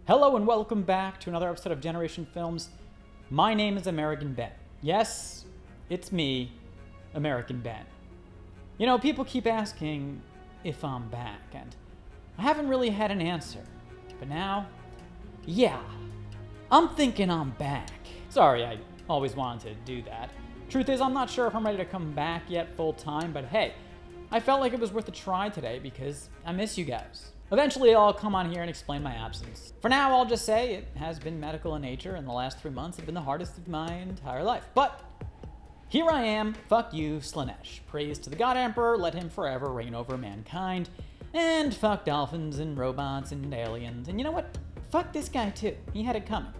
Hello and welcome back to another episode of Generation Films. My name is American Ben. Yes, it's me, American Ben. You know, people keep asking if I'm back, and I haven't really had an answer. But now, yeah, I'm thinking I'm back. Sorry, I always wanted to do that. Truth is, I'm not sure if I'm ready to come back yet full time, but hey, I felt like it was worth a try today because I miss you guys. Eventually, I'll come on here and explain my absence. For now, I'll just say it has been medical in nature, and the last 3 months have been the hardest of my entire life. But here I am. Fuck you, Slaanesh. Praise to the God Emperor, let him forever reign over mankind. And fuck dolphins and robots and aliens. And you know what? Fuck this guy too. He had it coming.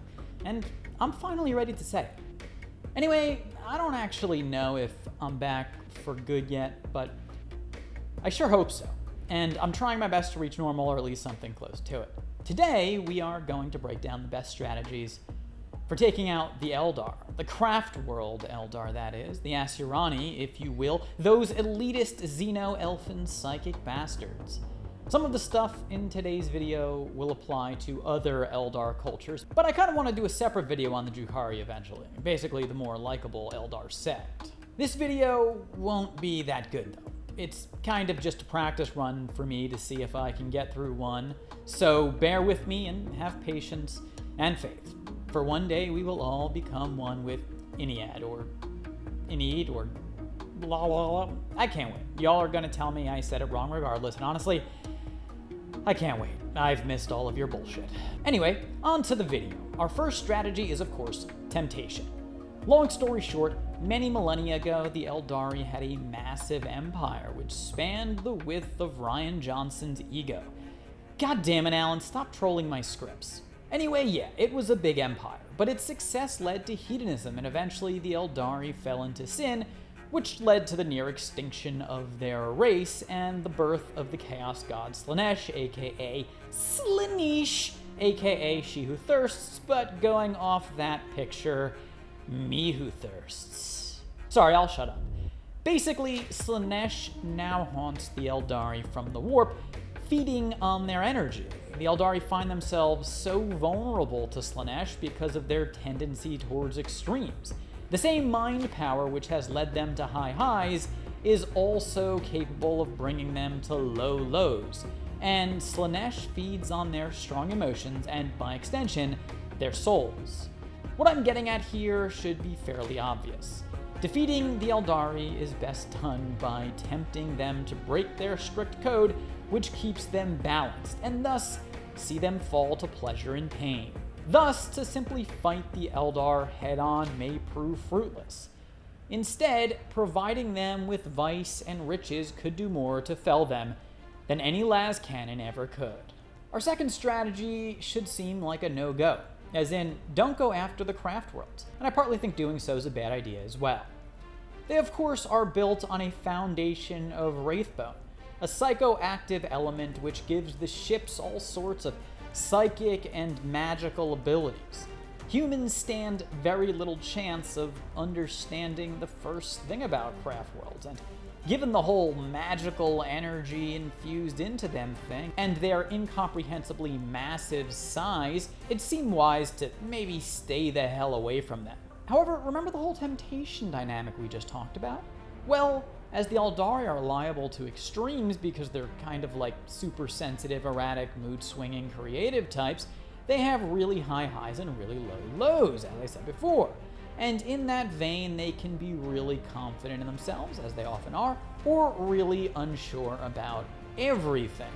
And I'm finally ready to say it. Anyway, I don't actually know if I'm back for good yet, but I sure hope so. And I'm trying my best to reach normal, or at least something close to it. Today, we are going to break down the best strategies for taking out the Eldar, the craftworld Eldar, that is, the Asuryani, if you will, those elitist Xeno-Elfin psychic bastards. Some of the stuff in today's video will apply to other Eldar cultures, but I kind of want to do a separate video on the Drukhari eventually, basically the more likable Eldar sect. This video won't be that good, though. It's kind of just a practice run for me to see if I can get through one, so bear with me and have patience and faith. For one day we will all become one with Iniad, or Inid, or blah blah blah. I can't wait. Y'all are gonna tell me I said it wrong regardless, and honestly, I can't wait. I've missed all of your bullshit. Anyway, on to the video. Our first strategy is, of course, temptation. Long story short, many millennia ago, the Eldari had a massive empire which spanned the width of Rian Johnson's ego. God damn it, Alan, stop trolling my scripts. Anyway, yeah, it was a big empire, but its success led to hedonism, and eventually the Eldari fell into sin, which led to the near extinction of their race and the birth of the chaos god Slaanesh, aka Slaanesh, aka She Who Thirsts, but going off that picture, Me Who Thirsts. Sorry, I'll shut up. Basically, Slaanesh now haunts the Eldari from the warp, feeding on their energy. The Eldari find themselves so vulnerable to Slaanesh because of their tendency towards extremes. The same mind power which has led them to high highs is also capable of bringing them to low lows. And Slaanesh feeds on their strong emotions and, by extension, their souls. What I'm getting at here should be fairly obvious. Defeating the Eldari is best done by tempting them to break their strict code, which keeps them balanced, and thus see them fall to pleasure and pain. Thus, to simply fight the Eldar head-on may prove fruitless. Instead, providing them with vice and riches could do more to fell them than any las cannon ever could. Our second strategy should seem like a no-go. As in, don't go after the craftworlds, and I partly think doing so is a bad idea as well. They of course are built on a foundation of Wraithbone, a psychoactive element which gives the ships all sorts of psychic and magical abilities. Humans stand very little chance of understanding the first thing about craftworlds, and given the whole magical energy infused into them thing, and their incomprehensibly massive size, it seemed wise to maybe stay the hell away from them. However, remember the whole temptation dynamic we just talked about? Well, as the Eldari are liable to extremes because they're kind of like super sensitive, erratic, mood-swinging, creative types, they have really high highs and really low lows, as I said before. And in that vein, they can be really confident in themselves, as they often are, or really unsure about everything.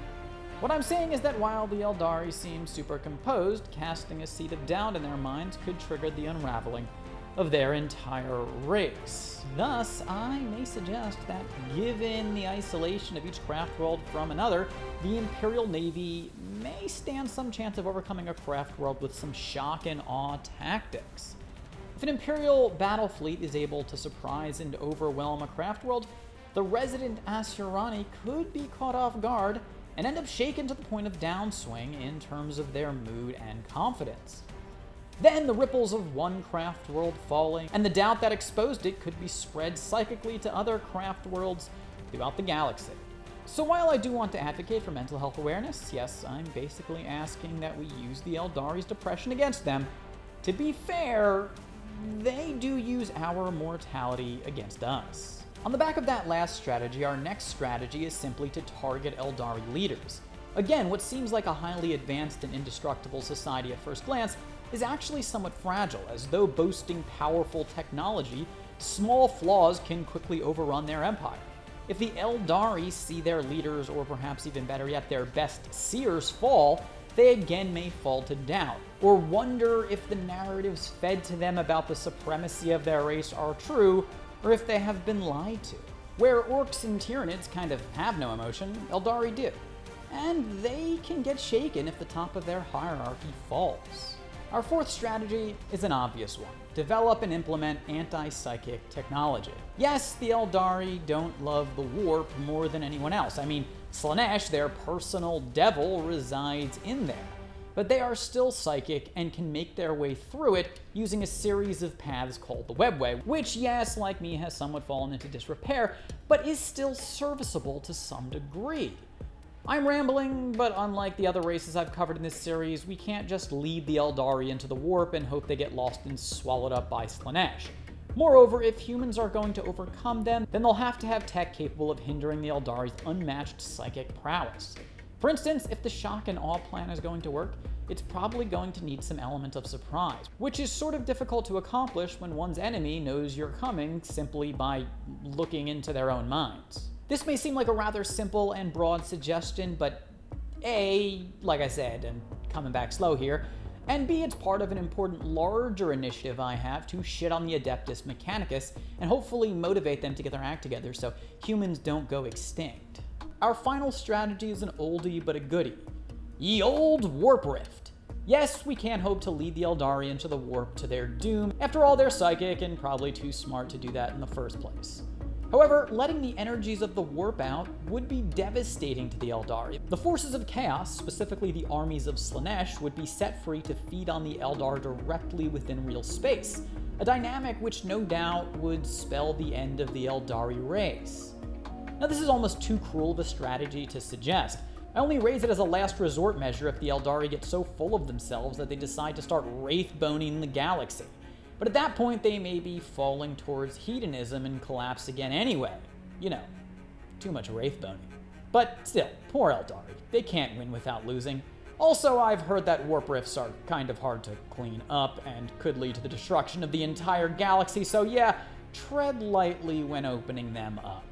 What I'm saying is that while the Eldari seem super composed, casting a seed of doubt in their minds could trigger the unraveling of their entire race. Thus, I may suggest that given the isolation of each craftworld from another, the Imperial Navy may stand some chance of overcoming a craftworld with some shock and awe tactics. If an Imperial battle fleet is able to surprise and overwhelm a craftworld, the resident Asuryani could be caught off guard and end up shaken to the point of downswing in terms of their mood and confidence. Then the ripples of one craftworld falling, and the doubt that exposed it could be spread psychically to other craftworlds throughout the galaxy. So while I do want to advocate for mental health awareness, yes, I'm basically asking that we use the Eldari's depression against them. To be fair, they do use our mortality against us. On the back of that last strategy, our next strategy is simply to target Eldari leaders. Again, what seems like a highly advanced and indestructible society at first glance is actually somewhat fragile, as though boasting powerful technology, small flaws can quickly overrun their empire. If the Eldari see their leaders, or perhaps even better yet, their best seers fall, they again may fall to doubt, or wonder if the narratives fed to them about the supremacy of their race are true, or if they have been lied to. Where orcs and Tyranids kind of have no emotion, Eldari do. And they can get shaken if the top of their hierarchy falls. Our fourth strategy is an obvious one. Develop and implement anti-psychic technology. Yes, the Eldari don't love the warp more than anyone else. I mean, Slaanesh, their personal devil, resides in there. But they are still psychic and can make their way through it using a series of paths called the Webway, which, yes, like me, has somewhat fallen into disrepair, but is still serviceable to some degree. I'm rambling, but unlike the other races I've covered in this series, we can't just lead the Eldari into the warp and hope they get lost and swallowed up by Slaanesh. Moreover, if humans are going to overcome them, then they'll have to have tech capable of hindering the Eldari's unmatched psychic prowess. For instance, if the shock and awe plan is going to work, it's probably going to need some element of surprise, which is sort of difficult to accomplish when one's enemy knows you're coming simply by looking into their own minds. This may seem like a rather simple and broad suggestion, but A, like I said, and coming back slow here, and B, it's part of an important larger initiative I have to shit on the Adeptus Mechanicus and hopefully motivate them to get their act together so humans don't go extinct. Our final strategy is an oldie but a goodie. Ye old Warp Rift. Yes, we can't hope to lead the Eldari into the warp to their doom. After all, they're psychic and probably too smart to do that in the first place. However, letting the energies of the warp out would be devastating to the Eldari. The forces of chaos, specifically the armies of Slaanesh, would be set free to feed on the Eldar directly within real space, a dynamic which no doubt would spell the end of the Eldari race. Now, this is almost too cruel of a strategy to suggest. I only raise it as a last resort measure if the Eldari get so full of themselves that they decide to start wraith-boning the galaxy. But at that point, they may be falling towards hedonism and collapse again anyway. You know, too much wraith-boning. But still, poor Eldari. They can't win without losing. Also, I've heard that warp rifts are kind of hard to clean up and could lead to the destruction of the entire galaxy, so yeah, tread lightly when opening them up.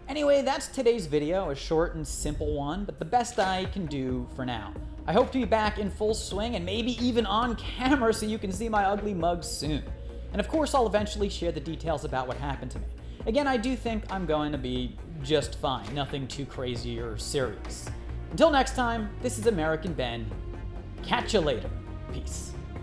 Anyway, that's today's video, a short and simple one, but the best I can do for now. I hope to be back in full swing and maybe even on camera so you can see my ugly mug soon. And of course, I'll eventually share the details about what happened to me. Again, I do think I'm going to be just fine, nothing too crazy or serious. Until next time, this is American Ben. Catch you later. Peace.